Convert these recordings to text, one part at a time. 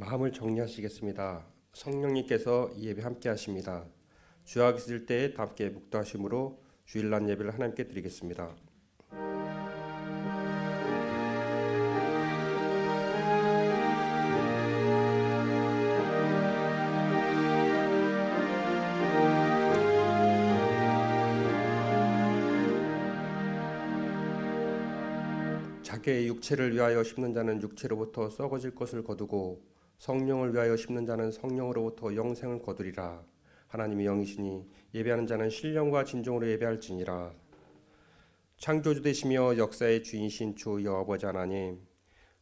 마음을 정리하시겠습니다. 성령님께서 이 예배 함께 하십니다. 주와 계실 때에 함께 묵도하심으로 주일날 예배를 하나님께 드리겠습니다. 자기의 육체를 위하여 심는 자는 육체로부터 썩어질 것을 거두고 성령을 위하여 심는 자는 성령으로부터 영생을 거두리라. 하나님이 영이시니 예배하는 자는 신령과 진정으로 예배할지니라. 창조주 되시며 역사의 주인이신 주 여호와버지 하나님,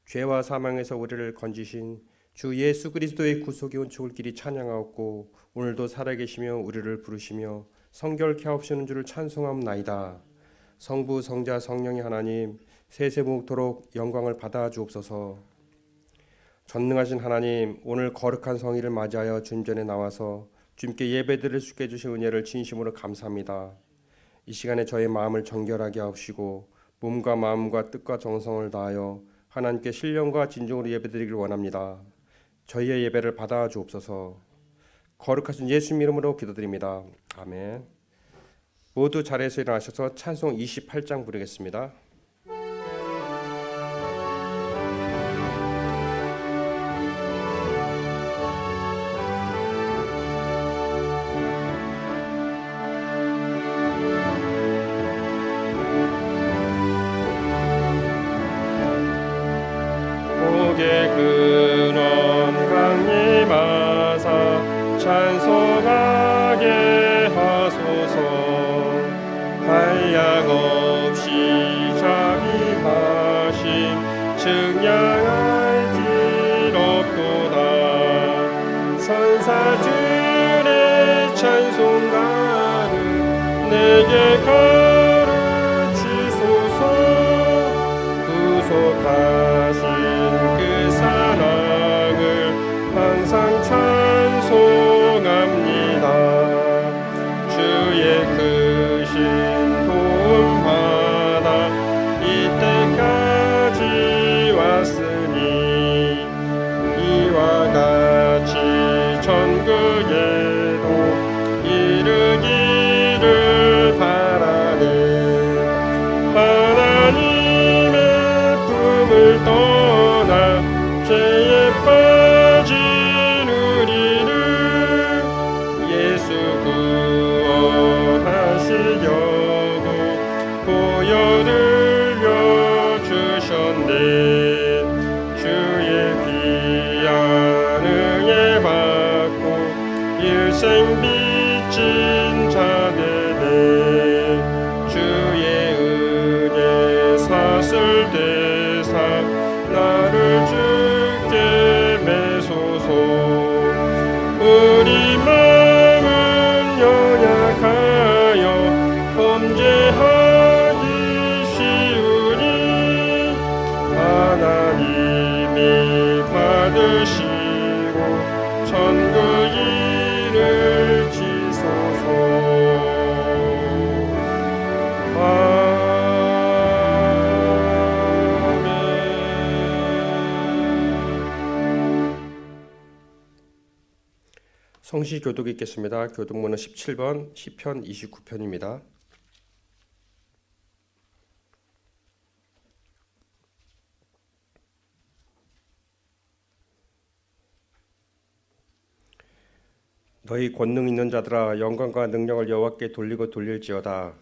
죄와 사망에서 우리를 건지신 주 예수 그리스도의 구속이 온 죽을 길이 찬양하옵고 오늘도 살아계시며 우리를 부르시며 성결케 하옵시는 주를 찬송함나이다. 성부 성자 성령의 하나님, 세세무토록 영광을 받아 주옵소서. 전능하신 하나님, 오늘 거룩한 성일을 맞이하여 주님 전에 나와서 주님께 예배드릴 수 있게 해주신 은혜를 진심으로 감사합니다. 이 시간에 저의 마음을 정결하게 하옵시고 몸과 마음과 뜻과 정성을 다하여 하나님께 신령과 진정으로 예배드리길 원합니다. 저희의 예배를 받아 주옵소서. 거룩하신 예수님 이름으로 기도드립니다. 아멘. 모두 자리에서 일어나셔서 찬송 28장 부르겠습니다. 복의 근원 강림하사 찬송하게 하소서. 한량없이 자비하심 증량할지없도다. 선사주의 찬송가를 내게 가르치소서. 구속하신 그 사랑을 항상 찬송합니다. 주의 크신 도움받아 이때까지 왔으니 이와 같이 천국에도 이르기를 바라네. 하나님의 품을 떠나 죄에 빠진 우리를 예수 구원하시려고 보여들려 주셨네. 주의 귀한 은혜 받고 일생 빚진 자되네. 주의 은혜 사슬 대사 나를 주께 매소서. 우리 마음은 연약하여 범죄하기 쉬우니 하나님이 받으시고 천국 이르치소서. 성시 교독 읽겠습니다. 교독문은 17번 시편 29편입니다. 너희 권능 있는 자들아, 영광과 능력을 여호와께 돌리고 돌릴지어다.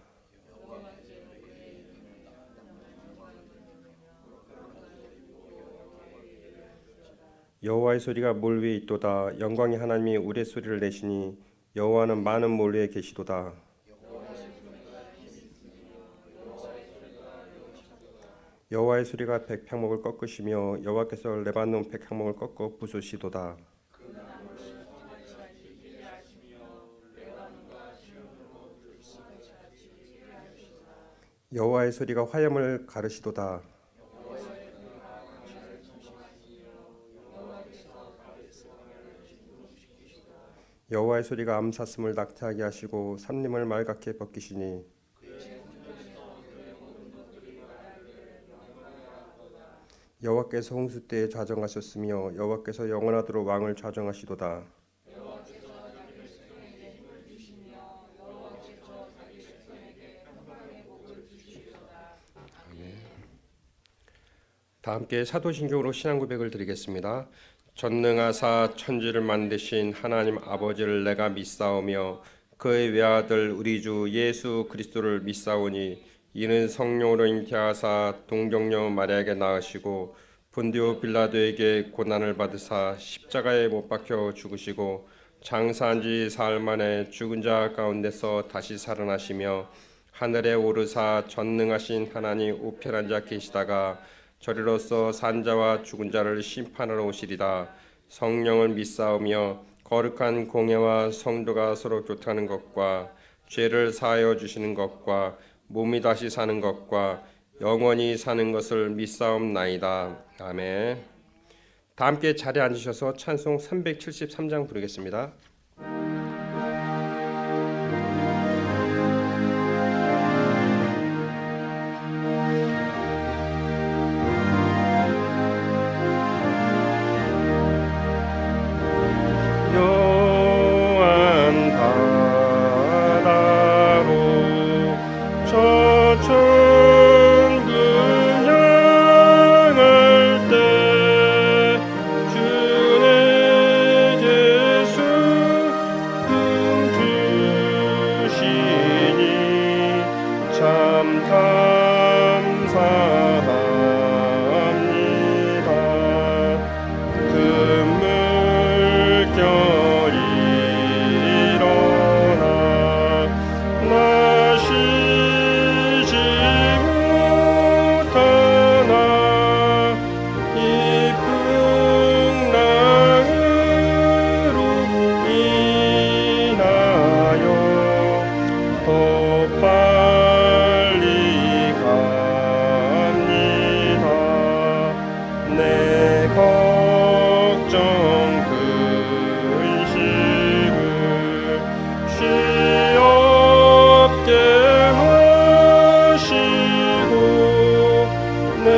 여호와의 소리가 몰 위에 있도다. 영광의 하나님이 우레소리를 내시니 여호와는 많은 몰 위에 계시도다. 여호와의 소리가 백향목을 꺾으시며 여호와께서 레바논 백향목을 꺾어 부수시도다. 여호와의 소리가 화염을 가르시도다. 여호와의 소리가 암사슴을 낙태하게 하시고 삼림을 말갛게 벗기시니 여호와께서 홍수 때에 좌정하셨으며 여호와께서 영원하도록 왕을 좌정하시도다. 다 함께 사도신경으로 신앙 고백을 드리겠습니다. 전능하사 천지를 만드신 하나님 아버지를 내가 믿사오며 그의 외아들 우리 주 예수 그리스도를 믿사오니 이는 성령으로 잉태하사 동정녀 마리아에게 낳으시고 본디오 빌라도에게 고난을 받으사 십자가에 못 박혀 죽으시고 장사한 지 사흘 만에 죽은 자 가운데서 다시 살아나시며 하늘에 오르사 전능하신 하나님 우편한 자 계시다가 저리로서 산자와 죽은 자를 심판하러 오시리다. 성령을 믿사오며 거룩한 공예와 성도가 서로 교통하는 것과 죄를 사하여 주시는 것과 몸이 다시 사는 것과 영원히 사는 것을 믿사옵나이다. 아멘. 다 함께 자리에 앉으셔서 찬송 373장 부르겠습니다. 요한 바다로 저 천국 향할 때 주의 예수 금 주시니 참 감사합니다. 물결이 일어나 마시지 못하나 이 풍랑으로 인하여 더 빨리 갑니다. 내 걱정 근심을 쉬없게 하시고 내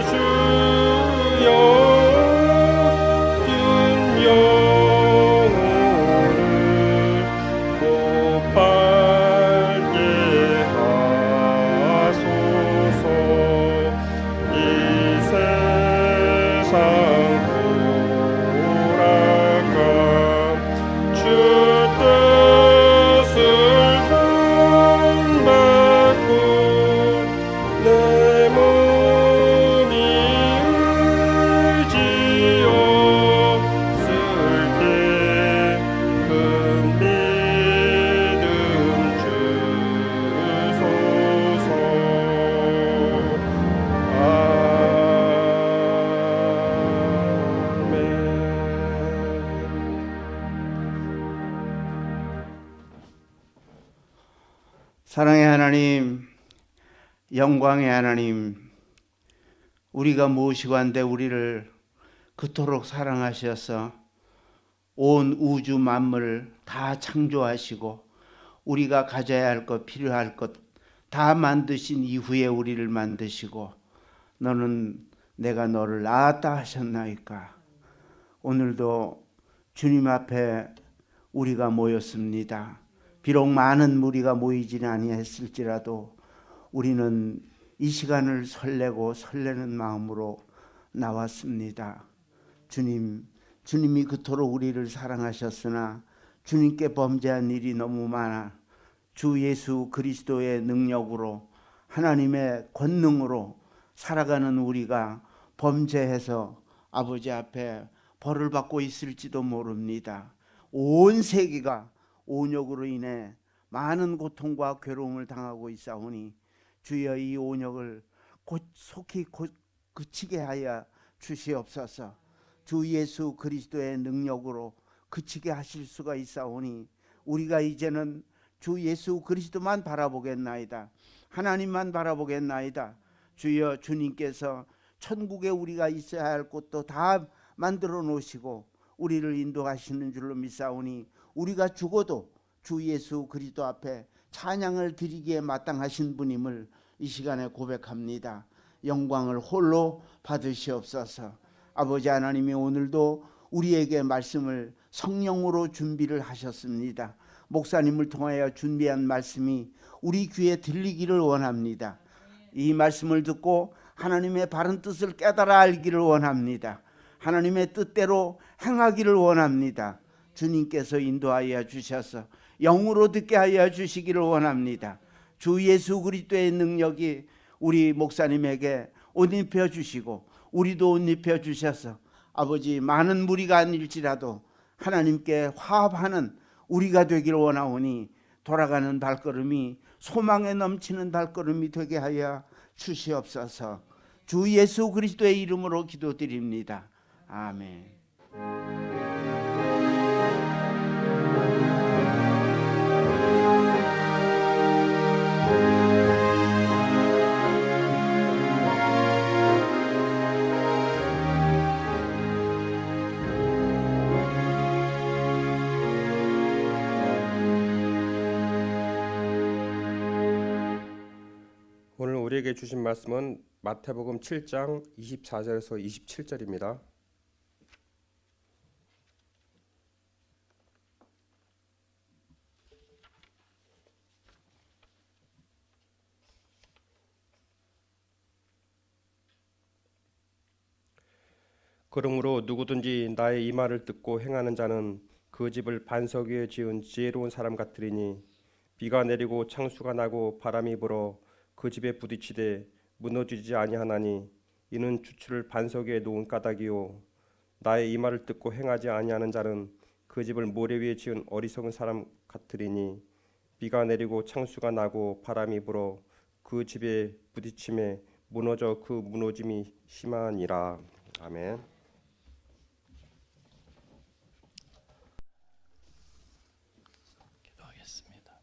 주여 준 영혼을 못 팔게 하소서. 이 세상 돌아가 주 뜻을 본받고 내 몸이 의지없을 때 큰 믿음 주소서. 사랑의 하나님, 영광의 하나님, 우리가 무엇이고 한데 우리를 그토록 사랑하셔서 온 우주 만물을 다 창조하시고 우리가 가져야 할 것, 필요할 것 다 만드신 이후에 우리를 만드시고 너는 내가 너를 낳았다 하셨나이까. 오늘도 주님 앞에 우리가 모였습니다. 비록 많은 무리가 모이지는 아니했을지라도 우리는 이 시간을 설레고 설레는 마음으로 나왔습니다. 주님이 그토록 우리를 사랑하셨으나 주님께 범죄한 일이 너무 많아 주 예수 그리스도의 능력으로 하나님의 권능으로 살아가는 우리가 범죄해서 아버지 앞에 벌을 받고 있을지도 모릅니다. 온 세계가 온역으로 인해 많은 고통과 괴로움을 당하고 있사오니 주여 이 온역을 속히 그치게 하여 주시옵소서. 주 예수 그리스도의 능력으로 그치게 하실 수가 있사오니 우리가 이제는 주 예수 그리스도만 바라보겠나이다. 하나님만 바라보겠나이다. 주여 주님께서 천국에 우리가 있어야 할 곳도 다 만들어 놓으시고 우리를 인도하시는 줄로 믿사오니 우리가 죽어도 주 예수 그리스도 앞에 찬양을 드리기에 마땅하신 분임을 이 시간에 고백합니다. 영광을 홀로 받으시옵소서. 아버지 하나님이 오늘도 우리에게 말씀을 성령으로 준비를 하셨습니다. 목사님을 통하여 준비한 말씀이 우리 귀에 들리기를 원합니다. 이 말씀을 듣고 하나님의 바른 뜻을 깨달아 알기를 원합니다. 하나님의 뜻대로 행하기를 원합니다. 주님께서 인도하여 주셔서 영으로 듣게 하여 주시기를 원합니다. 주 예수 그리스도의 능력이 우리 목사님에게 옷 입혀 주시고 우리도 옷 입혀 주셔서 아버지 많은 무리가 아닐지라도 하나님께 화합하는 우리가 되기를 원하오니 돌아가는 발걸음이 소망에 넘치는 발걸음이 되게 하여 주시옵소서. 주 예수 그리스도의 이름으로 기도드립니다. 아멘. 오늘 우리에게 주신 말씀은 마태복음 7장 24절에서 27절입니다. 그러므로 누구든지 나의 이 말을 듣고 행하는 자는 그 집을 반석 위에 지은 지혜로운 사람 같으리니 비가 내리고 창수가 나고 바람이 불어 그 집에 부딪히되 무너지지 아니하나니 이는 주추를 반석 위에 놓은 까닭이요 나의 이 말을 듣고 행하지 아니하는 자는 그 집을 모래 위에 지은 어리석은 사람 같으리니 비가 내리고 창수가 나고 바람이 불어 그 집에 부딪힘에 무너져 그 무너짐이 심하니라. 아멘. 기도하겠습니다.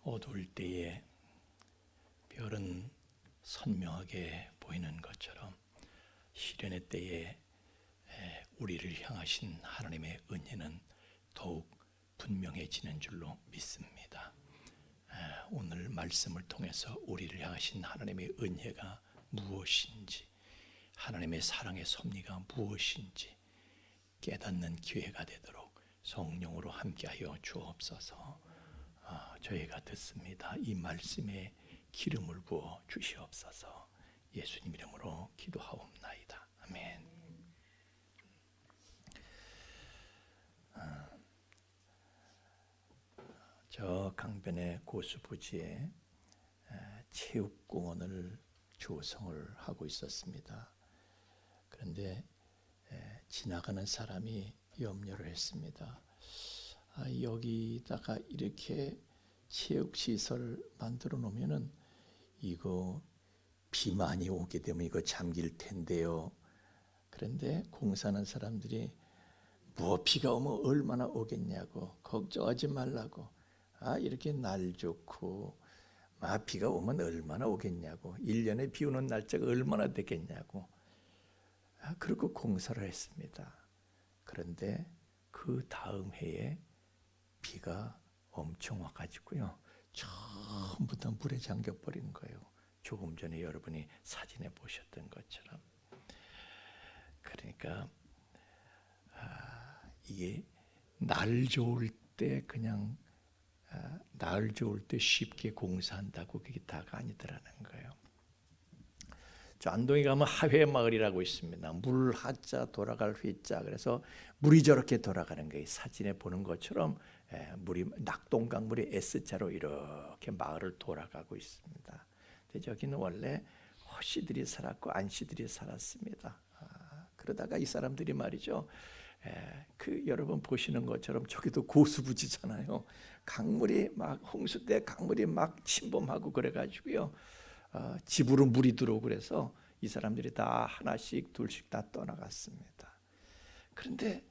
어두울 때에 별은 선명하게 보이는 것처럼 시련의 때에 우리를 향하신 하나님의 은혜는 더욱 분명해지는 줄로 믿습니다. 오늘 말씀을 통해서 우리를 향하신 하나님의 은혜가 무엇인지, 하나님의 사랑의 섭리가 무엇인지 깨닫는 기회가 되도록 성령으로 함께하여 주옵소서. 저희가 듣습니다. 이 말씀에 기름을 부어 주시옵소서. 예수님 이름으로 기도하옵나이다. 아멘. 저 강변의 고수부지에 체육공원을 조성을 하고 있었습니다. 그런데 지나가는 사람이 염려를 했습니다. 여기다가 이렇게 체육시설 만들어 놓으면은 이거 비 많이 오게 되면 이거 잠길 텐데요. 그런데 공사하는 사람들이 뭐 비가 오면 얼마나 오겠냐고, 걱정하지 말라고, 이렇게 날 좋고 비가 오면 얼마나 오겠냐고, 1년에 비 오는 날짜가 얼마나 되겠냐고, 그리고 공사를 했습니다. 그런데 그 다음 해에 비가 엄청 와가지고요, 전부 다 물에 잠겨버린 거예요. 조금 전에 여러분이 사진에 보셨던 것처럼. 그러니까 이게 날 좋을 때 그냥 날 좋을 때 쉽게 공사한다고 그게 다가 아니더라는 거예요. 저 안동에 가면 하회마을이라고 있습니다. 물 하자 돌아갈 회자. 그래서 물이 저렇게 돌아가는 거예요. 사진에 보는 것처럼 물이 낙동강물이 S자로 이렇게 마을을 돌아가고 있습니다. 근데 저기는 원래 허씨들이 살았고 안씨들이 살았습니다. 그러다가 이 사람들이 말이죠, 여러분 보시는 것처럼 저기도 고수부지잖아요. 강물이 막 홍수 때 강물이 막 침범하고 그래가지고요, 집으로 물이 들어오고 그래서 이 사람들이 다 하나씩 둘씩 다 떠나갔습니다. 그런데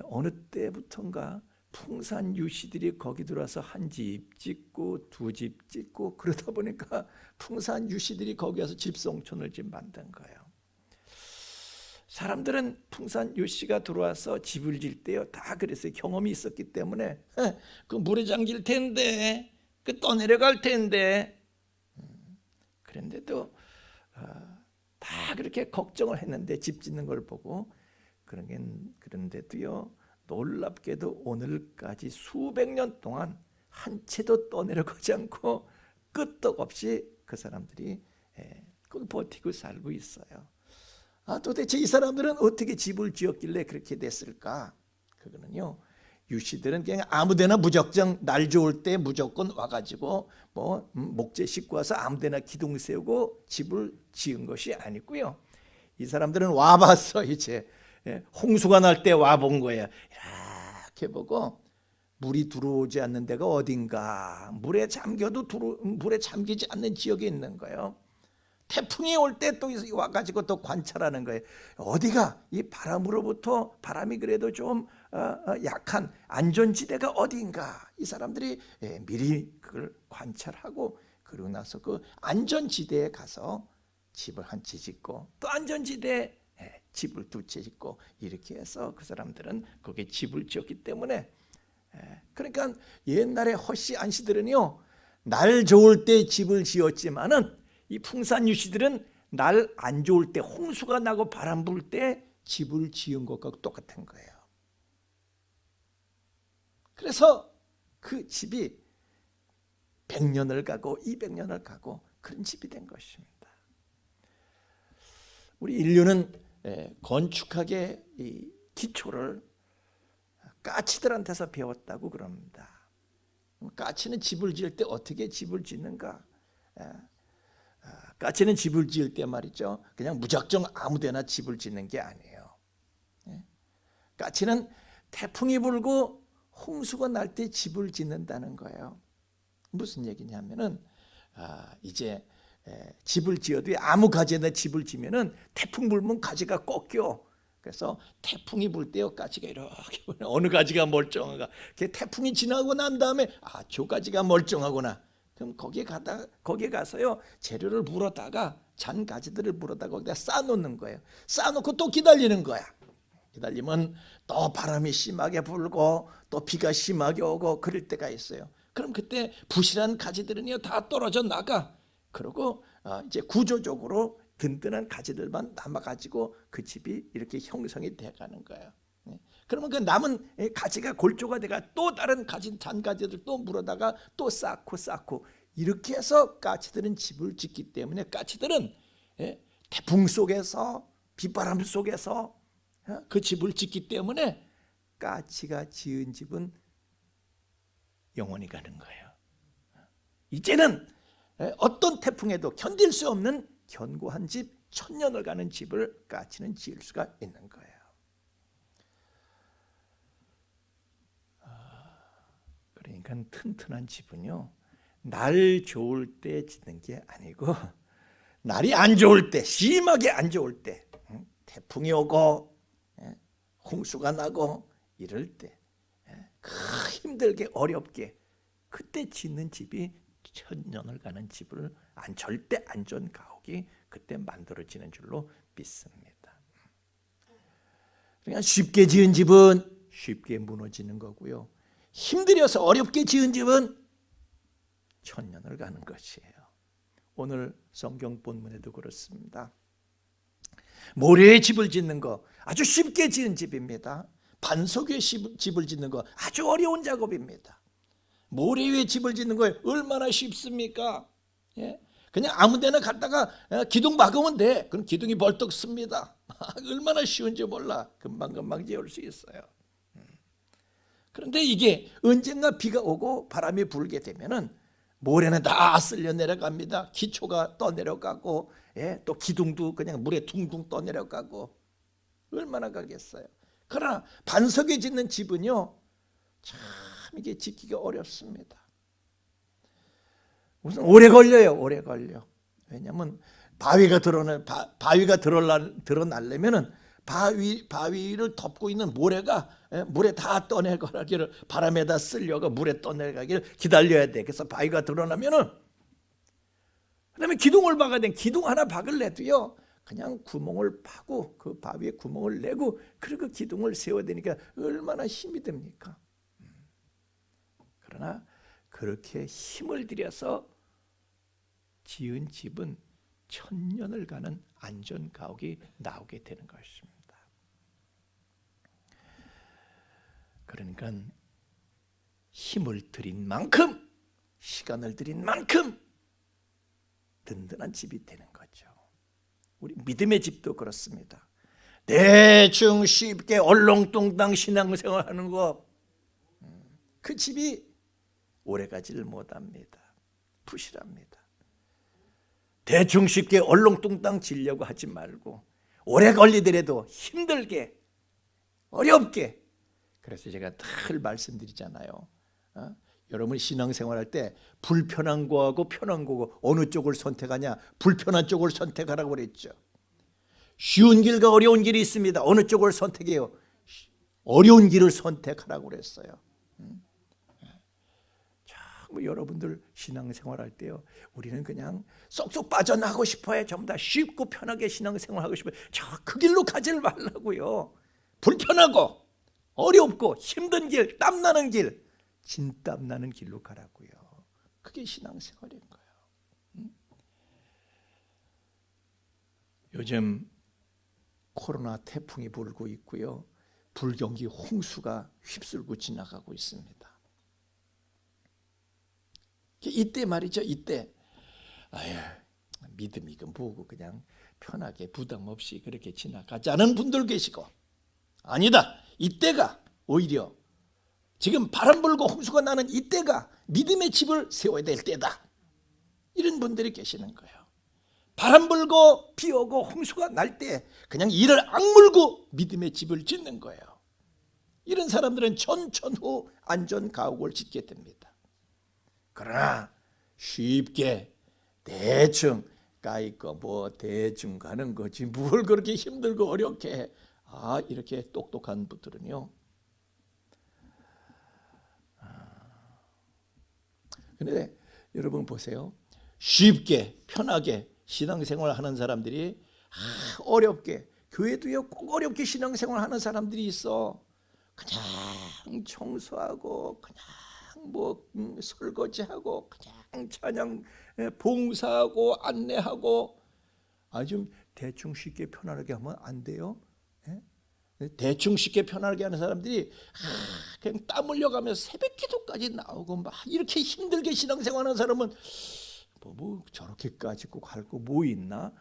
어느 때부턴가 풍산 유씨들이 거기 들어와서 한 집 짓고 두 집 짓고 그러다 보니까 풍산 유씨들이 거기 와서 집성촌을 지금 만든 거예요. 사람들은 풍산 요시가 들어와서 집을 질 때요 다 그랬어요. 경험이 있었기 때문에 그 물에 잠길 텐데, 그 떠내려갈 텐데. 그런데도 다 그렇게 걱정을 했는데 집 짓는 걸 보고 그런데도요 놀랍게도 오늘까지 수백 년 동안 한 채도 떠내려가지 않고 끄떡없이 그 사람들이 거기 버티고 살고 있어요. 도대체 이 사람들은 어떻게 집을 지었길래 그렇게 됐을까? 그거는요 유씨들은 그냥 아무데나 무작정 날 좋을 때 무조건 와가지고 목재 싣고 와서 아무데나 기둥 세우고 집을 지은 것이 아니고요. 이 사람들은 와봤어. 이제 홍수가 날 때 와본 거예요. 이렇게 보고 물이 들어오지 않는 데가 어딘가, 물에 잠겨도 물에 잠기지 않는 지역에 있는 거예요. 태풍이 올 때 또 와가지고 또 관찰하는 거예요. 어디가 이 바람으로부터, 바람이 그래도 좀 약한 안전지대가 어딘가, 이 사람들이 미리 그걸 관찰하고 그러고 나서 그 안전지대에 가서 집을 한 채 짓고 또 안전지대에 집을 두 채 짓고 이렇게 해서 그 사람들은 거기에 집을 지었기 때문에, 그러니까 옛날에 허씨 안씨들은요 날 좋을 때 집을 지었지만은 이 풍산 유씨들은 날 안 좋을 때, 홍수가 나고 바람 불 때 집을 지은 것과 똑같은 거예요. 그래서 그 집이 100년을 가고 200년을 가고 그런 집이 된 것입니다. 우리 인류는 건축학의 이 기초를 까치들한테서 배웠다고 그럽니다. 까치는 집을 지을 때 어떻게 집을 짓는가? 까치는 집을 지을 때 말이죠, 그냥 무작정 아무데나 집을 짓는 게 아니에요. 까치는 태풍이 불고 홍수가 날 때 집을 짓는다는 거예요. 무슨 얘기냐면은 이제 집을 지어도 아무 가지에나 집을 지면은 태풍 불면 가지가 꺾여. 그래서 태풍이 불 때요 가지가 이렇게 어느 가지가 멀쩡한가, 태풍이 지나고 난 다음에 저 가지가 멀쩡하구나. 그럼 거기에 가서요 재료를 물어다가, 잔 가지들을 물어다가 거기다 쌓아놓는 거예요. 쌓아놓고 또 기다리는 거야. 기다리면 또 바람이 심하게 불고 또 비가 심하게 오고 그럴 때가 있어요. 그럼 그때 부실한 가지들은요 다 떨어져 나가. 그리고 이제 구조적으로 든든한 가지들만 남아가지고 그 집이 이렇게 형성이 돼가는 거예요. 그러면 그 남은 가지가 골조가 돼가 또 다른 가지, 잔 가지들 또 물어다가 또 쌓고 이렇게 해서 까치들은 집을 짓기 때문에, 까치들은 태풍 속에서 빗바람 속에서 그 집을 짓기 때문에 까치가 지은 집은 영원히 가는 거예요. 이제는 어떤 태풍에도 견딜 수 없는 견고한 집, 천년을 가는 집을 까치는 지을 수가 있는 거예요. 그러니까 튼튼한 집은요 날 좋을 때 짓는 게 아니고, 날이 안 좋을 때, 심하게 안 좋을 때, 태풍이 오고 홍수가 나고 이럴 때, 힘들게 어렵게 그때 짓는 집이 천년을 가는 집을 절대 안전 가옥이 그때 만들어지는 줄로 믿습니다. 그러니까 쉽게 지은 집은 쉽게 무너지는 거고요, 힘들어서 어렵게 지은 집은 천년을 가는 것이에요. 오늘 성경 본문에도 그렇습니다. 모래의 집을 짓는 거 아주 쉽게 지은 집입니다. 반석의 집을 짓는 거 아주 어려운 작업입니다. 모래 위에 집을 짓는 거 얼마나 쉽습니까? 그냥 아무데나 갔다가 기둥 막으면 돼. 그럼 기둥이 벌떡 씁니다. 얼마나 쉬운지 몰라. 금방 지을 수 있어요. 그런데 이게 언젠가 비가 오고 바람이 불게 되면은 모래는 다 쓸려 내려갑니다. 기초가 떠내려가고, 또 기둥도 그냥 물에 둥둥 떠내려가고 얼마나 가겠어요. 그러나 반석에 짓는 집은요 참 이게 짓기가 어렵습니다. 우선 오래 걸려요. 오래 걸려. 왜냐하면 바위가 드러나려면은 바위를 덮고 있는 모래가 물에 다 떠내가기를, 바람에다 쓸려가 물에 떠내가기를 기다려야 돼. 그래서 바위가 드러나면은, 그다음에 기둥을 박아야 돼. 기둥 하나 박을래도요 그냥 구멍을 파고 그 바위에 구멍을 내고 그리고 기둥을 세워야 되니까 얼마나 힘이 듭니까? 그러나 그렇게 힘을 들여서 지은 집은 천년을 가는 안전가옥이 나오게 되는 것입니다. 그러니까 힘을 들인 만큼, 시간을 들인 만큼 든든한 집이 되는 거죠. 우리 믿음의 집도 그렇습니다. 대충 쉽게 얼렁뚱땅 신앙생활하는 거, 그 집이 오래가지를 못합니다. 부실합니다. 대충 쉽게 얼렁뚱땅 지려고 하지 말고 오래 걸리더라도 힘들게 어렵게. 그래서 제가 늘 말씀드리잖아요. 여러분 신앙생활할 때 불편한 거하고 편한 거고 어느 쪽을 선택하냐? 불편한 쪽을 선택하라고 그랬죠. 쉬운 길과 어려운 길이 있습니다. 어느 쪽을 선택해요? 어려운 길을 선택하라고 그랬어요. 뭐 여러분들 신앙생활할 때요, 우리는 그냥 쏙쏙 빠져나가고 싶어요. 전부 다 쉽고 편하게 신앙생활하고 싶어요. 그 길로 가지를 말라고요. 불편하고 어렵고 힘든 길, 땀나는 길, 진땀 나는 길로 가라고요. 그게 신앙생활인 거예요. 요즘 코로나 태풍이 불고 있고요, 불경기 홍수가 휩쓸고 지나가고 있습니다. 이때 말이죠, 이때 믿음이 그 뭐고 그냥 편하게 부담 없이 그렇게 지나가자는 분들 계시고, 아니다, 이때가 오히려 지금 바람 불고 홍수가 나는 이때가 믿음의 집을 세워야 될 때다, 이런 분들이 계시는 거예요. 바람 불고 비 오고 홍수가 날 때 그냥 이를 악물고 믿음의 집을 짓는 거예요. 이런 사람들은 천천후 안전가옥을 짓게 됩니다. 그러나 쉽게 대충 까이거 뭐 대충 가는 거지 뭘 그렇게 힘들고 어렵게 해. 이렇게 똑똑한 분들은요, 그런데 여러분 보세요. 쉽게 편하게 신앙생활 하는 사람들이 어렵게, 교회도요 꼭 어렵게 신앙생활 하는 사람들이 있어. 그냥 청소하고 그냥 뭐 설거지하고 그냥 찬양 봉사하고 안내하고 아주 대충 쉽게 편안하게 하면 안 돼요. 대충 쉽게 편안하게 하는 사람들이 그냥 땀 흘려가면서 새벽 기도까지 나오고 막 이렇게 힘들게 신앙생활하는 사람은 뭐 저렇게까지 꼭 할 거 뭐 있나?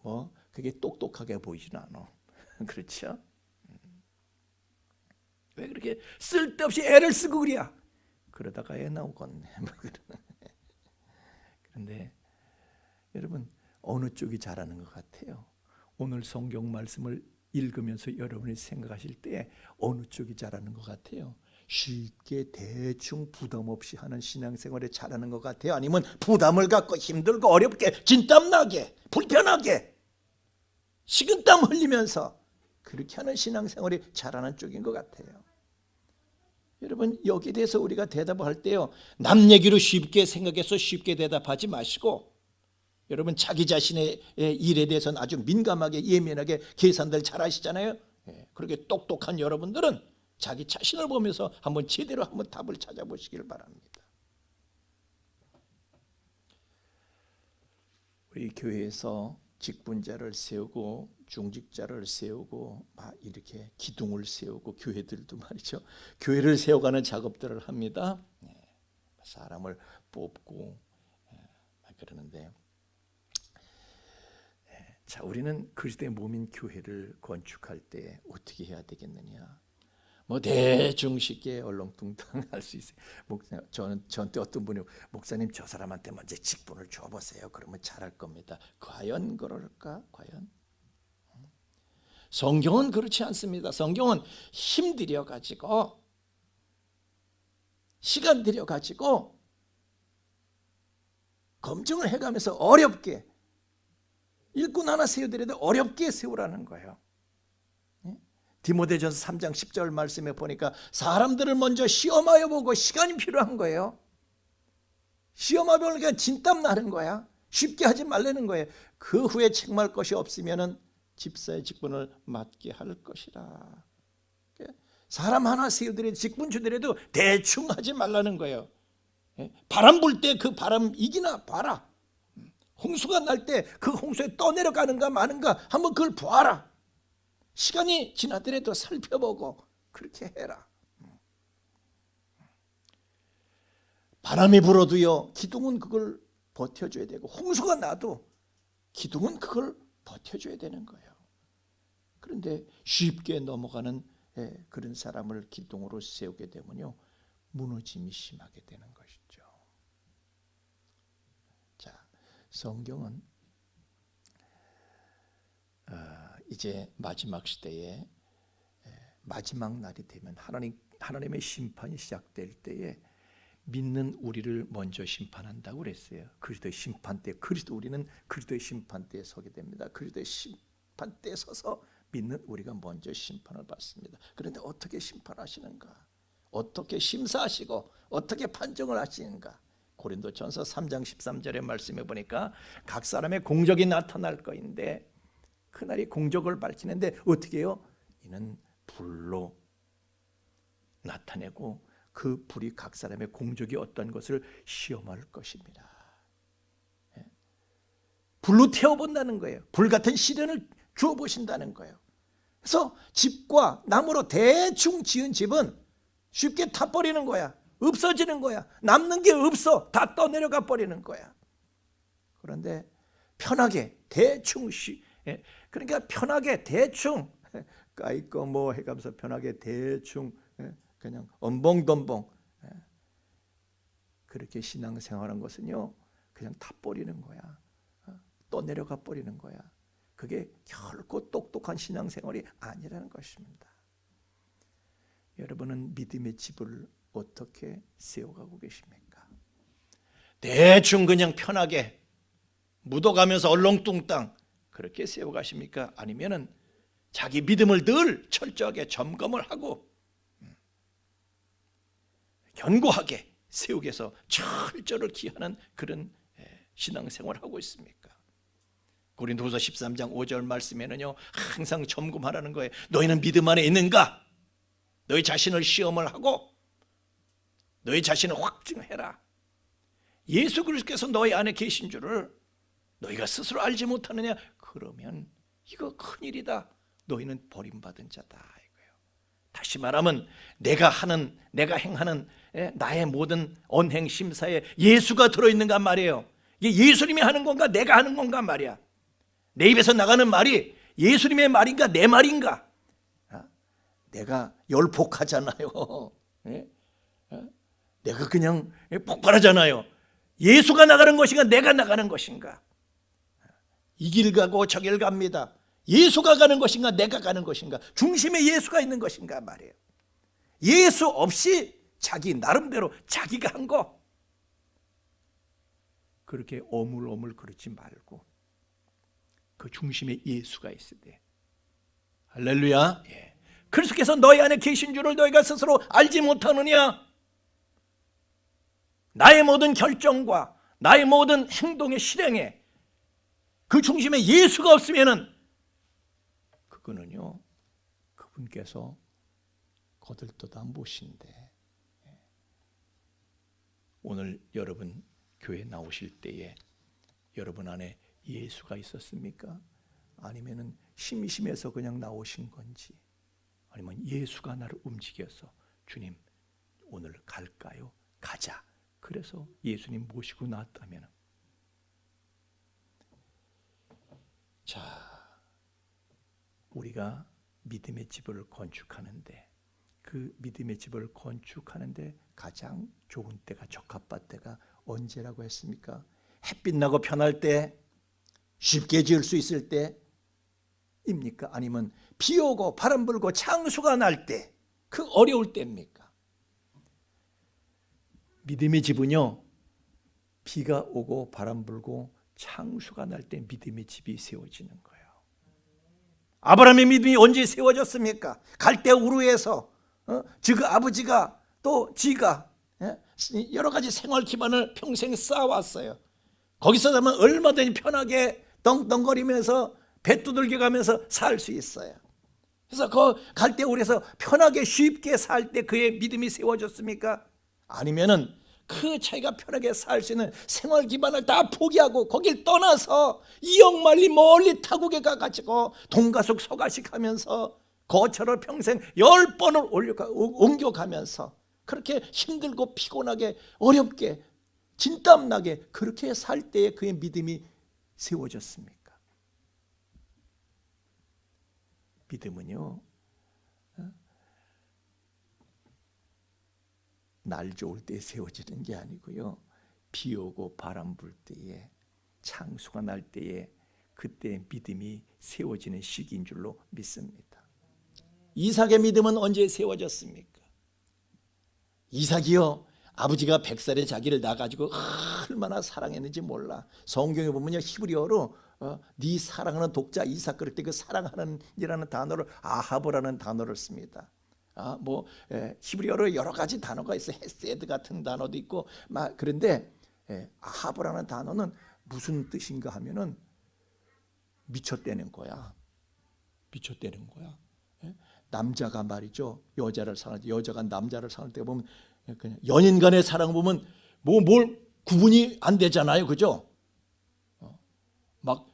뭐 그게 똑똑하게 보이진 않아. 그렇죠? 왜 그렇게 쓸데없이 애를 쓰고 그래야? 그러다가 애 나오겠네. 그런데 여러분 어느 쪽이 잘하는 것 같아요? 오늘 성경 말씀을 읽으면서 여러분이 생각하실 때 어느 쪽이 잘하는 것 같아요? 쉽게 대충 부담 없이 하는 신앙생활에 잘하는 것 같아요? 아니면 부담을 갖고 힘들고 어렵게 진땀나게 불편하게 식은땀 흘리면서 그렇게 하는 신앙생활이 잘하는 쪽인 것 같아요? 여러분 여기에 대해서 우리가 대답을 할 때요, 남 얘기로 쉽게 생각해서 쉽게 대답하지 마시고, 여러분 자기 자신의 일에 대해서는 아주 민감하게 예민하게 계산들 잘 하시잖아요. 그렇게 똑똑한 여러분들은 자기 자신을 보면서 한번 제대로 한번 답을 찾아보시길 바랍니다. 우리 교회에서 직분자를 세우고 중직자를 세우고 막 이렇게 기둥을 세우고 교회들도 말이죠, 교회를 세워가는 작업들을 합니다. 사람을 뽑고 그러는데, 자 우리는 그리스도의 몸인 교회를 건축할 때 어떻게 해야 되겠느냐? 뭐 대충 쉽게 얼렁뚱땅 할 수 있어요. 저한테 어떤 분이 목사님 저 사람한테 먼저 직분을 줘보세요. 그러면 잘할 겁니다. 과연 그럴까? 과연? 성경은 그렇지 않습니다. 성경은 힘 들여가지고 시간 들여가지고 검증을 해가면서 어렵게 일꾼 하나 세우더라도 어렵게 세우라는 거예요. 디모데전서 3장 10절 말씀에 보니까 사람들을 먼저 시험하여 보고 시간이 필요한 거예요. 시험하여 보니까 진땀 나는 거야. 쉽게 하지 말라는 거예요. 그 후에 책망할 것이 없으면은 집사의 직분을 맡게 할 것이라. 사람 하나 세우더라도 직분 주더라도 대충 하지 말라는 거예요. 바람 불 때 그 바람 이기나 봐라. 홍수가 날 때 그 홍수에 떠내려가는가 마는가 한번 그걸 보아라. 시간이 지나더라도 살펴보고 그렇게 해라. 바람이 불어도요, 기둥은 그걸 버텨줘야 되고, 홍수가 나도 기둥은 그걸 버텨줘야 되는 거예요. 그런데 쉽게 넘어가는 그런 사람을 기둥으로 세우게 되면요, 무너짐이 심하게 되는 것이죠. 자, 성경은 이제 마지막 시대에 마지막 날이 되면 하나님의 심판이 시작될 때에 믿는 우리를 먼저 심판한다고 그랬어요. 그리스도의 심판 때, 우리는 그리스도의 심판 때에 서게 됩니다. 그리스도의 심판 때에 서서 믿는 우리가 먼저 심판을 받습니다. 그런데 어떻게 심판하시는가? 어떻게 심사하시고 어떻게 판정을 하시는가? 고린도전서 3장 13절의 말씀에 보니까 각 사람의 공적이 나타날 거인데 그날이 공적을 밝히는데 어떻게 해요? 이는 불로 나타내고 그 불이 각 사람의 공적이 어떤 것을 시험할 것입니다. 불로 태워본다는 거예요. 불 같은 시련을 주어보신다는 거예요. 그래서 집과 나무로 대충 지은 집은 쉽게 타버리는 거야. 없어지는 거야. 남는 게 없어. 다 떠내려가 버리는 거야. 그런데 편하게 대충 그러니까 편하게 대충 까이꺼 뭐 해가면서 편하게 대충 그냥 엄벙덤벙 그렇게 신앙생활한 것은요, 그냥 타버리는 거야. 떠내려가 버리는 거야. 그게 결코 똑똑한 신앙생활이 아니라는 것입니다. 여러분은 믿음의 집을 어떻게 세워가고 계십니까? 대충 그냥 편하게 묻어가면서 얼렁뚱땅 그렇게 세워가십니까? 아니면은 자기 믿음을 늘 철저하게 점검을 하고 견고하게 세우기 위해서 철저를 기하는 그런 신앙생활을 하고 있습니까? 고린도후서 13장 5절 말씀에는요, 항상 점검하라는 거예요. 너희는 믿음 안에 있는가? 너희 자신을 시험을 하고 너희 자신을 확증해라. 예수 그리스도께서 너희 안에 계신 줄을 너희가 스스로 알지 못하느냐? 그러면 이거 큰일이다. 너희는 버림받은 자다 이거예요. 다시 말하면 내가 행하는 나의 모든 언행 심사에 예수가 들어있는가 말이에요. 이게 예수님이 하는 건가 내가 하는 건가 말이야. 내 입에서 나가는 말이 예수님의 말인가 내 말인가? 내가 열폭하잖아요. 내가 그냥 폭발하잖아요. 예수가 나가는 것인가 내가 나가는 것인가? 이 길 가고 저 길 갑니다. 예수가 가는 것인가 내가 가는 것인가? 중심에 예수가 있는 것인가 말이에요. 예수 없이 자기 나름대로 자기가 한 거 그렇게 오물오물 그러지 말고 그 중심에 예수가 있을 때, 할렐루야. 그리스도께서 너희 안에 계신 줄을 너희가 스스로 알지 못하느냐? 나의 모든 결정과 나의 모든 행동의 실행에 그 중심에 예수가 없으면은 그거는요, 그분께서 거들떠다 못인데, 오늘 여러분 교회 나오실 때에 여러분 안에 예수가 있었습니까? 아니면은 심심해서 그냥 나오신 건지, 아니면 예수가 나를 움직여서 주님 오늘 갈까요? 가자. 그래서 예수님 모시고 나왔다면, 자, 우리가 믿음의 집을 건축하는데, 그 믿음의 집을 건축하는데 가장 좋은 때가, 적합한 때가 언제라고 했습니까? 햇빛 나고 편할 때, 쉽게 지을 수 있을 때입니까? 아니면 비 오고 바람 불고 창수가 날 때, 그 어려울 때입니까? 믿음의 집은요, 비가 오고 바람 불고 창수가 날 때 믿음의 집이 세워지는 거예요. 아브라함의 믿음이 언제 세워졌습니까? 갈대 우르에서 그 아버지가 또 지가 여러 가지 생활 기반을 평생 쌓아왔어요. 거기서 살면 얼마든지 편하게 떵떵거리면서 배 두들겨 가면서 살 수 있어요. 그래서 그 갈 때 우리에서 편하게 쉽게 살 때 그의 믿음이 세워졌습니까? 아니면은 그 자기가 편하게 살 수 있는 생활 기반을 다 포기하고 거길 떠나서 이역만리 멀리 타국에 가가지고 동가숙 서가식 하면서 거처를 평생 10번을 옮겨가면서 그렇게 힘들고 피곤하게 어렵게 진땀나게 그렇게 살 때에 그의 믿음이 세워졌습니까? 믿음은요, 날 좋을 때 세워지는 게 아니고요, 비 오고 바람 불 때에, 창수가 날 때에 그때 믿음이 세워지는 시기인 줄로 믿습니다. 이삭의 믿음은 언제 세워졌습니까? 이삭이요, 아버지가 100살에 자기를 낳아가지고 얼마나 사랑했는지 몰라. 성경에 보면요, 히브리어로 네 사랑하는 독자 이삭 그럴 때 그 사랑하는 이라는 단어를 아하브라는 단어를 씁니다. 히브리어로 여러 가지 단어가 있어요. 헤세드 같은 단어도 있고 그런데 아하브라는 단어는 무슨 뜻인가 하면은 미쳤다는 거야. 미쳤다는 거야. 남자가 말이죠, 여자를 사랑할 때, 여자가 남자를 사랑할 때 보면 그냥 연인 간의 사랑 보면 뭘 구분이 안 되잖아요, 그죠? 막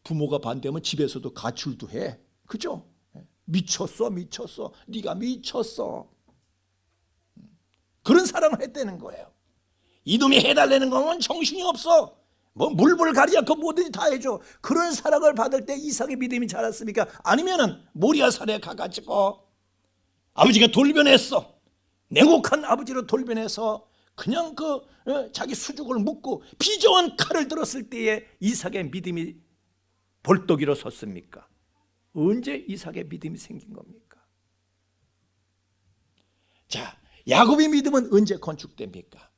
부모가 반대하면 집에서도 가출도 해, 그죠? 미쳤어, 네가 미쳤어. 그런 사랑을 했다는 거예요. 이놈이 해달라는 거면 정신이 없어. 뭐 물불 가리지 않고 뭐든지 다 해줘. 그런 사랑을 받을 때 이삭의 믿음이 자랐습니까? 아니면은 모리아산에 가가지고 아버지가 돌변했어. 냉혹한 아버지로 돌변해서 그냥 자기 수족을 묶고 비정한 칼을 들었을 때에 이삭의 믿음이 벌떡 일어섰습니까? 언제 이삭의 믿음이 생긴 겁니까? 자, 야곱의 믿음은 언제 건축됩니까?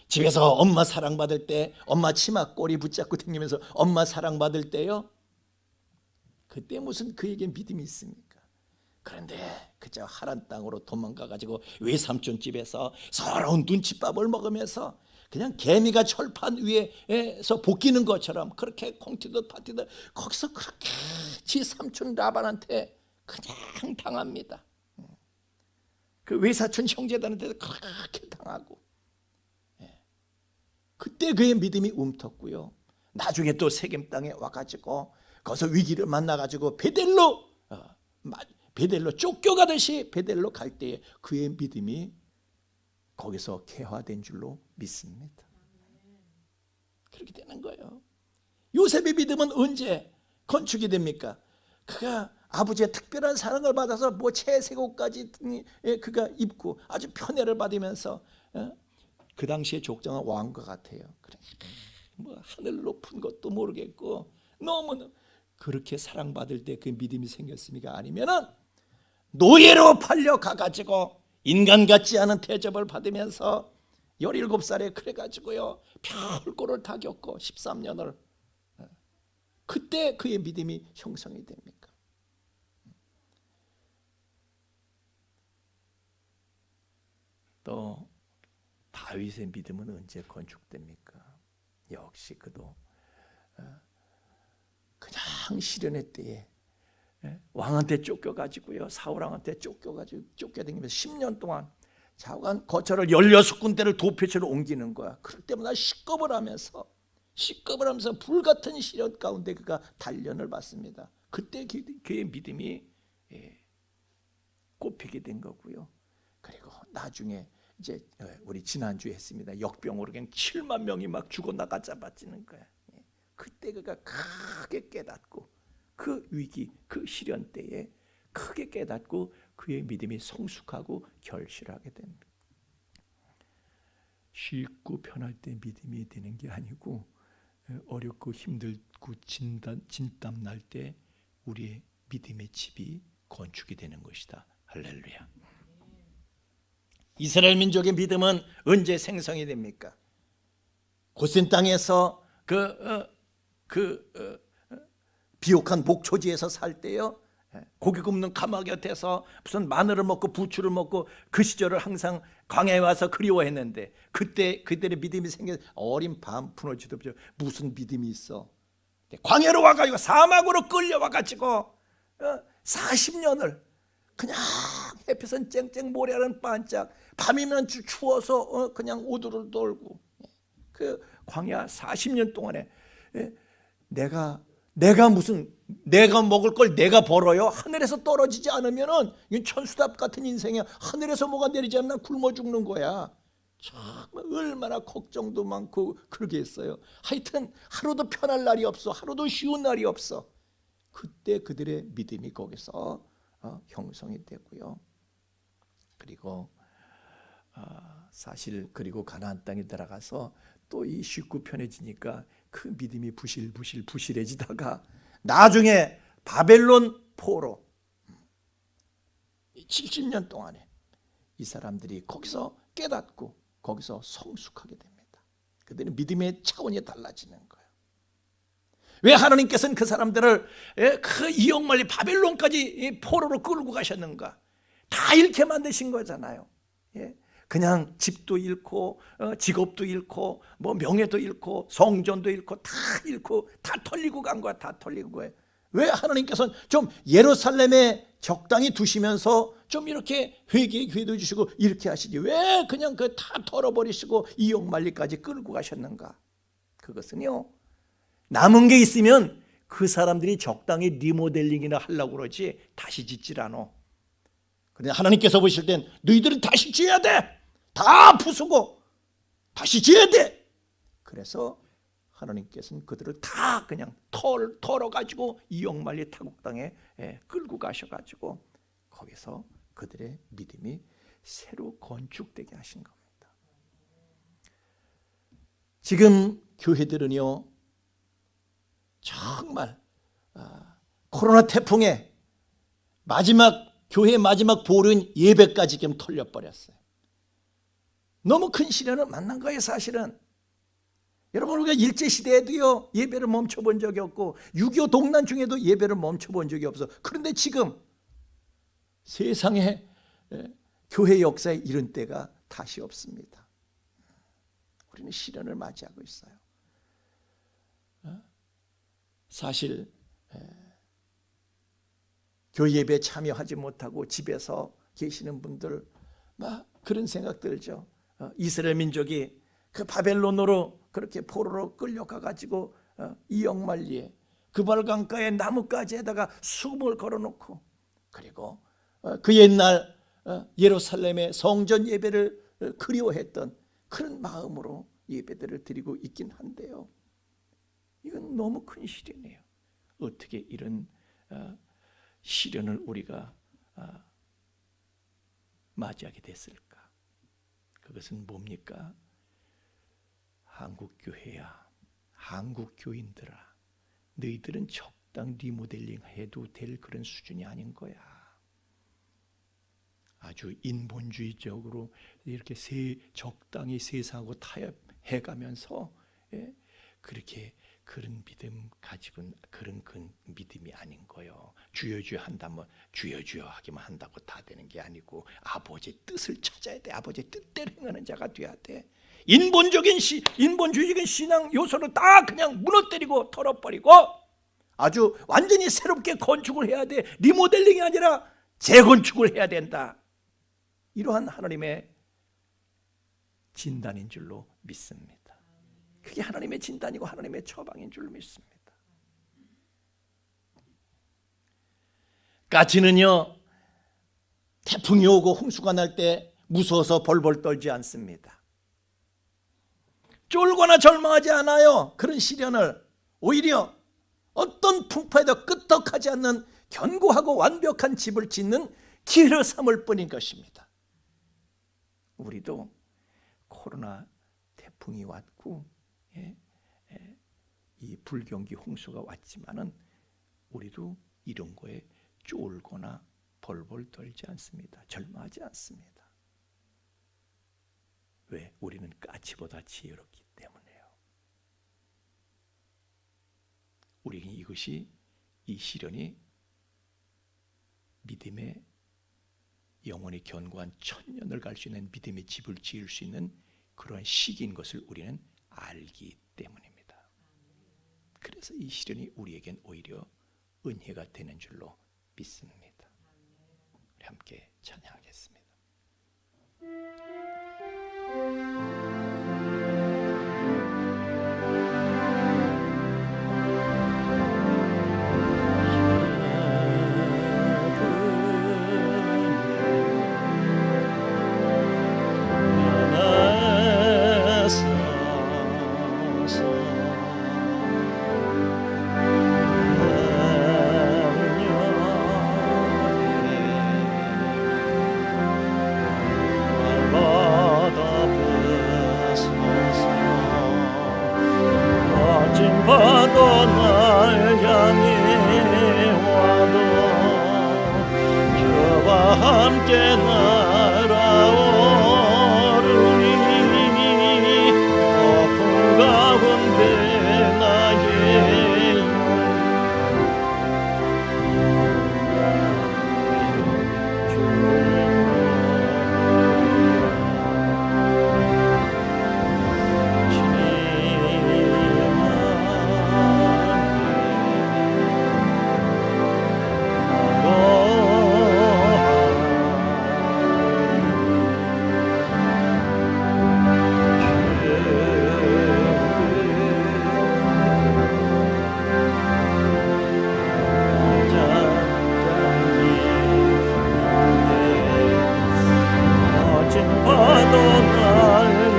집에서 엄마 사랑받을 때, 엄마 치마 꼬리 붙잡고 다니면서 엄마 사랑받을 때요, 그때 무슨 그에게 믿음이 있습니까? 그런데 그저 하란 땅으로 도망가가지고 외삼촌 집에서 서러운 눈칫밥을 먹으면서 그냥 개미가 철판 위에서 볶이는 것처럼 그렇게 콩튀듯 파튀듯 거기서 그렇게 지 삼촌 라반한테 그냥 당합니다. 그 외사촌 형제들한테도 그렇게 당하고, 그때 그의 믿음이 움텄고요. 나중에 또 세겜 땅에 와가지고 거기서 위기를 만나가지고 베델로 쫓겨가듯이 베델로 갈 때에 그의 믿음이 거기서 개화된 줄로 믿습니다. 그렇게 되는 거예요. 요셉의 믿음은 언제 건축이 됩니까? 그가 아버지의 특별한 사랑을 받아서 채색옷까지 그가 입고 아주 편애를 받으면서 그 당시에 족장은 왕과 같아요. 그래, 하늘 높은 것도 모르겠고 너무 그렇게 사랑받을 때 그 믿음이 생겼습니까? 아니면은 노예로 팔려가가지고 인간 같지 않은 대접을 받으면서 17살에 그래가지고요 별꼴을 다 겪고 13년을, 그때 그의 믿음이 형성이 됩니까? 또 다윗의 믿음은 언제 건축됩니까? 역시 그도 그냥 시련의 때에 왕한테 쫓겨가지고요, 사울왕한테 쫓겨다니면서 10년 동안 자관 거처를 16군데를 도표처로 옮기는 거야. 그럴 때마다 식겁을 하면서 불같은 시련 가운데 그가 단련을 받습니다. 그때 그의 믿음이 꼽히게 된 거고요. 그리고 나중에 이제 우리 지난주에 했습니다. 역병으로 그냥 7만 명이 막 죽어나가자빠지는 거야. 그때 그가 크게 깨닫고 그 위기, 그 시련 때에 크게 깨닫고 그의 믿음이 성숙하고 결실하게 됩니다. 쉽고 편할 때 믿음이 되는 게 아니고 어렵고 힘들고 진땀 날 때 우리의 믿음의 집이 건축이 되는 것이다. 할렐루야. 이스라엘 민족의 믿음은 언제 생성이 됩니까? 고센 땅에서 비옥한 목초지에서 살 때요, 고기 굽는 가마 곁에서 무슨 마늘을 먹고 부추를 먹고 그 시절을 항상 광야에 와서 그리워했는데 그때 그들의 믿음이 생겨 어린 반푼어치도 없죠. 무슨 믿음이 있어? 광야로 와가지고 사막으로 끌려와가지고 40년을 그냥 햇빛은 쨍쨍 모래는 반짝 밤이면 추워서 그냥 오두를 돌고 그 광야 40년 동안에 내가 먹을 걸 내가 벌어요? 하늘에서 떨어지지 않으면은 이건 천수답 같은 인생이야. 하늘에서 뭐가 내리지 않으면 굶어 죽는 거야. 정말 얼마나 걱정도 많고 그러게 했어요. 하여튼 하루도 편할 날이 없어. 하루도 쉬운 날이 없어. 그때 그들의 믿음이 거기서 형성이 되고요. 그리고 사실 그리고 가나안 땅에 들어가서 또 이 쉽고 편해지니까 그 믿음이 부실해지다가 나중에 바벨론 포로 70년 동안에 이 사람들이 거기서 깨닫고 거기서 성숙하게 됩니다. 그들은 믿음의 차원이 달라지는 거예요. 왜 하나님께서는 그 사람들을 그 이역만리 바벨론까지 포로로 끌고 가셨는가? 다 잃게 만드신 거잖아요. 그냥 집도 잃고 직업도 잃고 뭐 명예도 잃고 성전도 잃고 다 털리고 간 거야. 다 털리고 거예요. 왜 하나님께서는 좀 예루살렘에 적당히 두시면서 좀 이렇게 회개의 기회도 주시고 이렇게 하시지 왜 그냥 그 다 털어버리시고 이역만리까지 끌고 가셨는가? 그것은요 남은 게 있으면 그 사람들이 적당히 리모델링이나 하려고 그러지 다시 짓질 않아. 그런데 하나님께서 보실 땐 너희들은 다시 지어야 돼. 다 부수고 다시 지어야 돼. 그래서 하나님께서는 그들을 다 그냥 털어가지고 이역만리 타국 땅에 끌고 가셔가지고 거기서 그들의 믿음이 새로 건축되게 하신 겁니다. 지금 교회들은요 정말 코로나 태풍에 교회의 마지막 보루인 예배까지 지금 털려버렸어요. 너무 큰 시련을 만난 거예요. 사실은 여러분 우리가 일제시대에도요 예배를 멈춰본 적이 없고 6.25 동란 중에도 예배를 멈춰본 적이 없어. 그런데 지금 세상에 교회 역사에 이런 때가 다시 없습니다. 우리는 시련을 맞이하고 있어요. 사실 교회 예배에 참여하지 못하고 집에서 계시는 분들 막 그런 생각 들죠. 이스라엘 민족이 그 바벨론으로 그렇게 포로로 끌려가가지고 이역만리에 그발강가에 나뭇가지에다가 수금을 걸어놓고 그리고 그 옛날 예루살렘의 성전 예배를 그리워했던 그런 마음으로 예배들을 드리고 있긴 한데요. 이건 너무 큰 시련이에요. 어떻게 이런 시련을 우리가 맞이하게 됐을까? 그것은 뭡니까? 한국교회야, 한국교인들아, 너희들은 적당 리모델링 해도 될 그런 수준이 아닌 거야. 아주 인본주의적으로 이렇게 적당히 세상하고 타협해가면서 그렇게 그런 믿음 가지고는 그런 믿음이 아닌 거요. 주여 주여 한다면 주여 주여 하기만 한다고 다 되는 게 아니고 아버지의 뜻을 찾아야 돼. 아버지의 뜻대로 행하는 자가 돼야 돼. 인본주의적인 신앙 요소를 다 그냥 무너뜨리고 털어버리고 아주 완전히 새롭게 건축을 해야 돼. 리모델링이 아니라 재건축을 해야 된다. 이러한 하나님의 진단인 줄로 믿습니다. 그게 하나님의 진단이고 하나님의 처방인 줄로 믿습니다. 까치는요 태풍이 오고 홍수가 날 때 무서워서 벌벌 떨지 않습니다. 쫄거나 절망하지 않아요. 그런 시련을 오히려 어떤 풍파에도 끄떡하지 않는 견고하고 완벽한 집을 짓는 기회로 삼을 뿐인 것입니다. 우리도 코로나 태풍이 왔고 이 불경기 홍수가 왔지만은 우리도 이런 거에 쫄거나 벌벌 떨지 않습니다. 절망하지 않습니다. 왜? 우리는 까치보다 지혜롭기 때문에요. 우리는 이 시련이 믿음의 영원히 견고한 천년을 갈 수 있는 믿음의 집을 지을 수 있는 그러한 시기인 것을 우리는 알기 때문입니다. 그래서 이 시련이 우리에겐 오히려 은혜가 되는 줄로 믿습니다. 우리 함께 찬양하겠습니다. 파도 날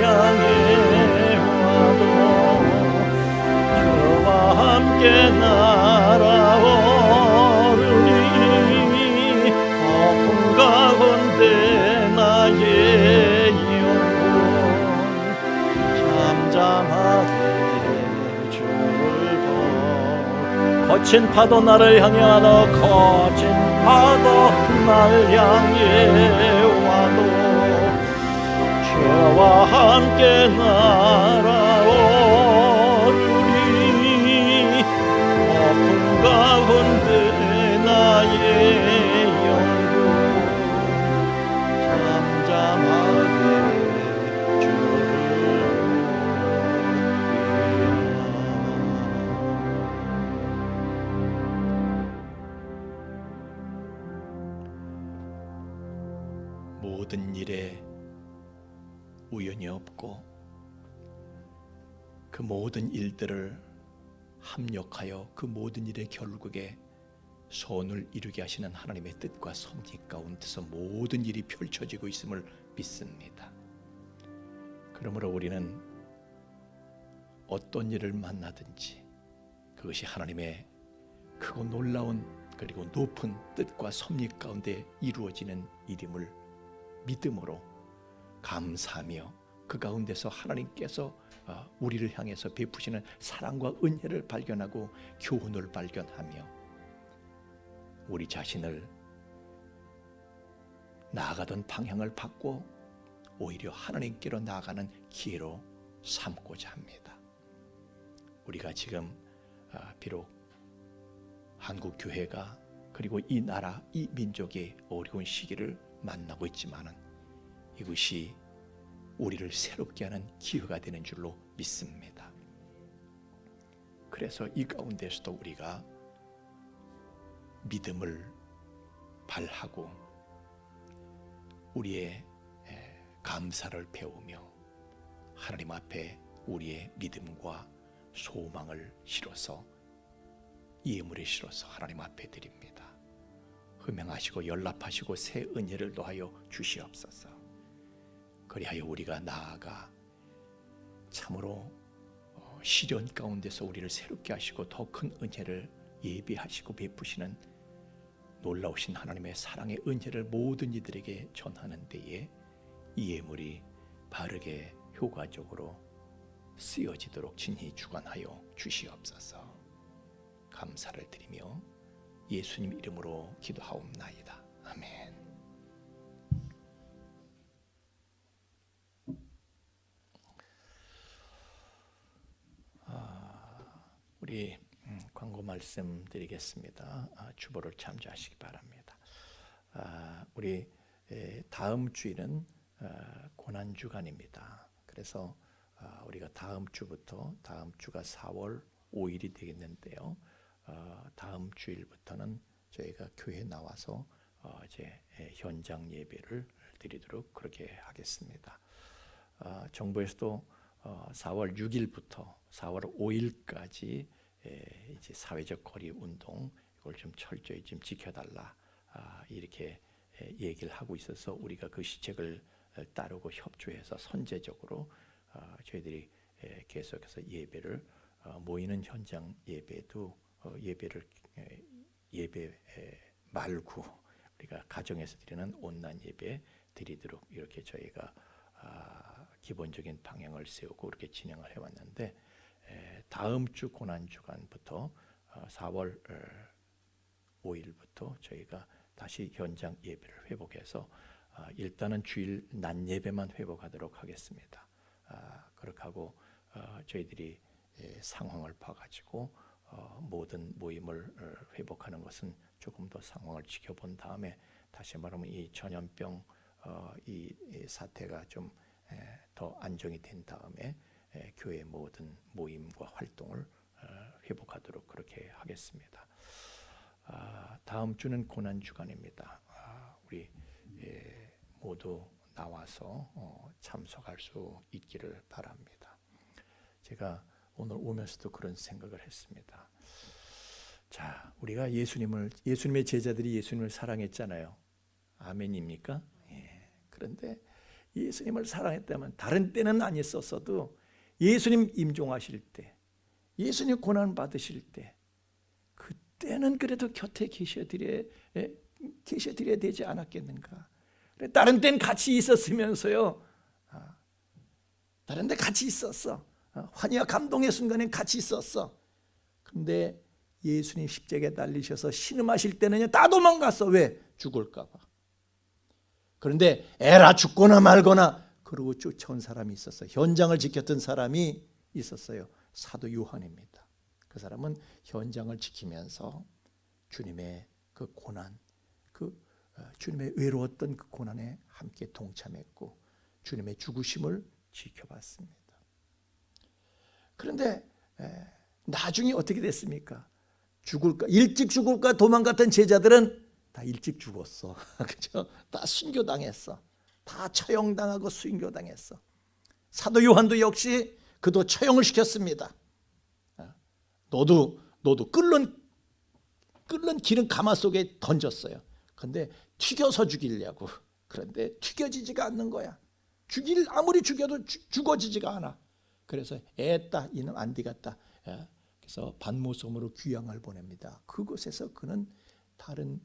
향해 와도 저와 함께 날아오르니 아픔 가운데 나의 거친 파도 나를 향해 와도 거친 파도 날 향해 와도 저와 함께 날아오르니 아픔 가운데 나의 영혼 잠잠하게 주를 모든 일에 우연이 없고 그 모든 일들을 합력하여 그 모든 일의 결국에 선을 이루게 하시는 하나님의 뜻과 섭리 가운데서 모든 일이 펼쳐지고 있음을 믿습니다. 그러므로 우리는 어떤 일을 만나든지 그것이 하나님의 크고 놀라운 그리고 높은 뜻과 섭리 가운데 이루어지는 일임을 믿음으로 감사하며 그 가운데서 하나님께서 우리를 향해서 베푸시는 사랑과 은혜를 발견하고 교훈을 발견하며 우리 자신을 나아가던 방향을 바꿔 오히려 하나님께로 나아가는 기회로 삼고자 합니다. 우리가 지금 비록 한국 교회가 그리고 이 나라, 이 민족의 어려운 시기를 만나고 있지만은 이것이 우리를 새롭게 하는 기회가 되는 줄로 믿습니다. 그래서 이 가운데서도 우리가 믿음을 발하고 우리의 감사를 배우며 하나님 앞에 우리의 믿음과 소망을 실어서 예물에 실어서 하나님 앞에 드립니다. 흠양하시고 연락하시고 새 은혜를 더하여 주시옵소서. 그리하여 우리가 나아가 참으로 시련 가운데서 우리를 새롭게 하시고 더 큰 은혜를 예비하시고 베푸시는 놀라우신 하나님의 사랑의 은혜를 모든 이들에게 전하는 데에 이 예물이 바르게 효과적으로 쓰여지도록 친히 주관하여 주시옵소서. 감사를 드리며 예수님 이름으로 기도하옵나이다. 아멘. 우리 광고 말씀 드리겠습니다. 주보를 참조하시기 바랍니다. 우리 다음 주일은 고난 주간입니다. 그래서 우리가 다음 주부터 다음 주가 4월 5일이 되겠는데요. 다음 주일부터는 저희가 교회 나와서 이제 현장 예배를 드리도록 그렇게 하겠습니다. 정부에서도 4월 6일부터 4월 5일까지 이제 사회적 거리 운동 이걸 좀 철저히 좀 지켜달라 이렇게 얘기를 하고 있어서 우리가 그 시책을 따르고 협조해서 선제적으로 저희들이 계속해서 예배를 모이는 현장 예배도 예배 말고 우리가 가정에서 드리는 온라인 예배 드리도록 이렇게 저희가 기본적인 방향을 세우고 그렇게 진행을 해왔는데 다음 주 고난 주간부터 4월 5일부터 저희가 다시 현장 예배를 회복해서 일단은 주일 낮 예배만 회복하도록 하겠습니다. 그렇게 하고 저희들이 상황을 봐가지고 모든 모임을 회복하는 것은 조금 더 상황을 지켜본 다음에 다시 말하면 이 전염병 이 사태가 좀 더 안정이 된 다음에 교회 모든 모임과 활동을 회복하도록 그렇게 하겠습니다. 다음 주는 고난 주간입니다. 우리 모두 나와서 참석할 수 있기를 바랍니다. 제가 오늘 오면서도 그런 생각을 했습니다. 자, 우리가 예수님의 제자들이 예수님을 사랑했잖아요. 아멘입니까? 예. 그런데 예수님을 사랑했다면 다른 때는 아니었어도 예수님 임종하실 때, 예수님 고난 받으실 때, 그때는 그래도 곁에 계셔드려야 되지 않았겠는가? 다른 때는 같이 있었으면서요. 다른 데 같이 있었어. 환희와 감동의 순간엔 같이 있었어. 그런데 예수님 십자가에 달리셔서 신음하실 때는요, 다 도망갔어. 왜? 죽을까 봐. 그런데 에라 죽거나 말거나 그러고 쫓아온 사람이 있었어요. 현장을 지켰던 사람이 있었어요. 사도 요한입니다. 그 사람은 현장을 지키면서 주님의 그 고난, 주님의 외로웠던 그 고난에 함께 동참했고 주님의 죽으심을 지켜봤습니다. 그런데 나중에 어떻게 됐습니까? 일찍 죽을까 도망갔던 제자들은 다 일찍 죽었어. 그죠? 다 순교당했어. 다 처형당하고 순교당했어. 사도 요한도 역시 그도 처형을 시켰습니다. 너도 끓는 기름 가마 속에 던졌어요. 그런데 튀겨서 죽이려고. 그런데 튀겨지지가 않는 거야. 아무리 죽여도 죽어지지가 않아. 그래서 애따 이는 안 되겠다. 그래서 반모섬으로 귀양을 보냅니다. 그곳에서 그는 다른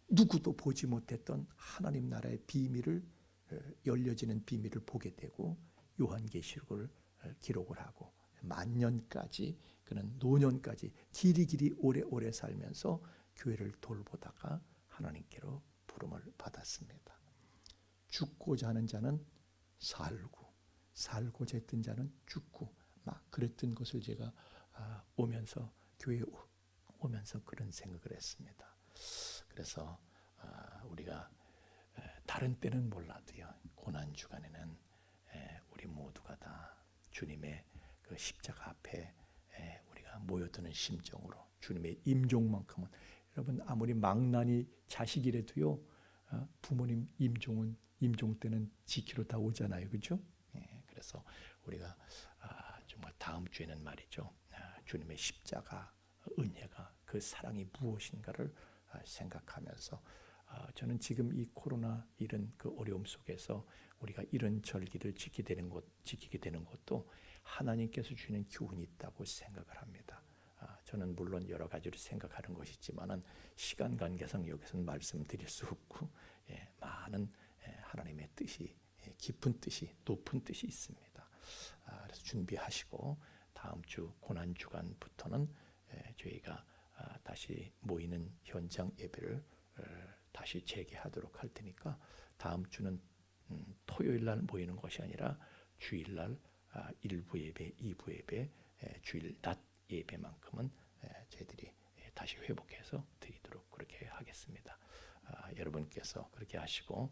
누구도 보지 못했던 하나님 나라의 비밀을 열려지는 비밀을 보게 되고 요한계시록을 기록을 하고 만년까지 그는 노년까지 길이 오래 살면서 교회를 돌보다가 하나님께로 부름을 받았습니다. 죽고자 하는 자는 살고자 했던 자는 죽고 막 그랬던 것을 제가 오면서 교회에 오면서 그런 생각을 했습니다. 그래서 우리가 다른 때는 몰라도요, 고난 주간에는 우리 모두가 다 주님의 그 십자가 앞에 우리가 모여드는 심정으로 주님의 임종만큼은, 여러분 아무리 망나니 자식이라도요, 부모님 임종 때는 지키러 다 오잖아요, 그렇죠? 그래서 우리가 정말 다음 주에는 말이죠, 주님의 십자가 은혜가 그 사랑이 무엇인가를 생각하면서 저는 지금 이 코로나 이런 그 어려움 속에서 우리가 이런 절기를 지키게 되는 것도 하나님께서 주는 교훈이 있다고 생각을 합니다. 저는 물론 여러 가지로 생각하는 것이지만은 시간 관계상 여기서는 말씀드릴 수 없고 많은 하나님의 뜻이 깊은 뜻이 높은 뜻이 있습니다. 그래서 준비하시고 다음 주 고난 주간부터는 저희가 다시 모이는 현장 예배를 다시 재개하도록 할 테니까 다음 주는 토요일 날 모이는 것이 아니라 주일 날 1부 예배, 2부 예배, 주일 낮 예배만큼은 저희들이 다시 회복해서 드리도록 그렇게 하겠습니다. 여러분께서 그렇게 하시고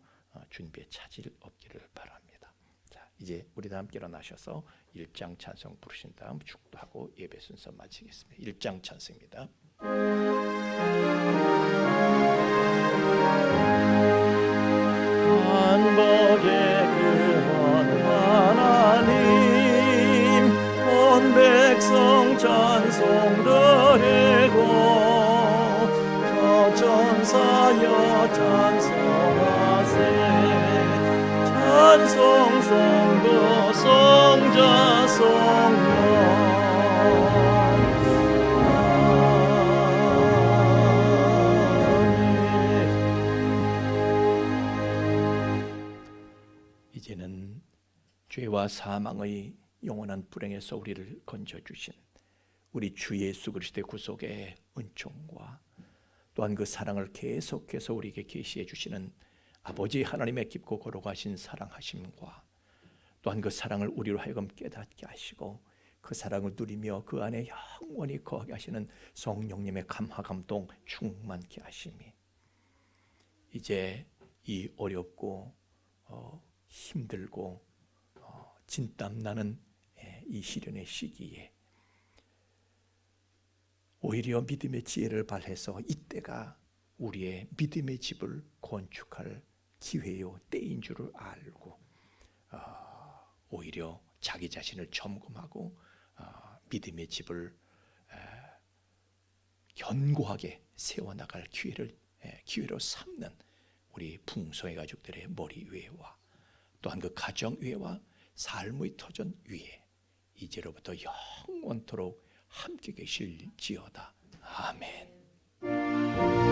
준비에 차질 없기를 바랍니다. 자, 이제 우리 다 함께 일어나셔서 1장 찬송 부르신 다음 축도하고 예배 순서 마치겠습니다. 1장 찬송입니다. 반복의 근원 하나님 온 백성 찬송 드리고 저 천사여 찬송하세 찬송 성도 성자 성령 이제는 죄와 사망의 영원한 불행에서 우리를 건져주신 우리 주 예수 그리스도의 구속의 은총과 또한 그 사랑을 계속해서 우리에게 계시해 주시는 아버지 하나님의 깊고 거룩하신 사랑하심과 또한 그 사랑을 우리로 하여금 깨닫게 하시고 그 사랑을 누리며 그 안에 영원히 거하게 하시는 성령님의 감화감동 충만케 하심이 이제 이 어렵고 힘들고 진땀 나는 이 시련의 시기에 오히려 믿음의 지혜를 발해서 이때가 우리의 믿음의 집을 건축할 기회요 때인 줄을 알고 오히려 자기 자신을 점검하고 믿음의 집을 견고하게 세워나갈 기회로 삼는 우리 풍성의 가족들의 머리 위에와 또한 그 가정 위에와 삶의 터전 위에 이제로부터 영원토록 함께 계실지어다. 아멘.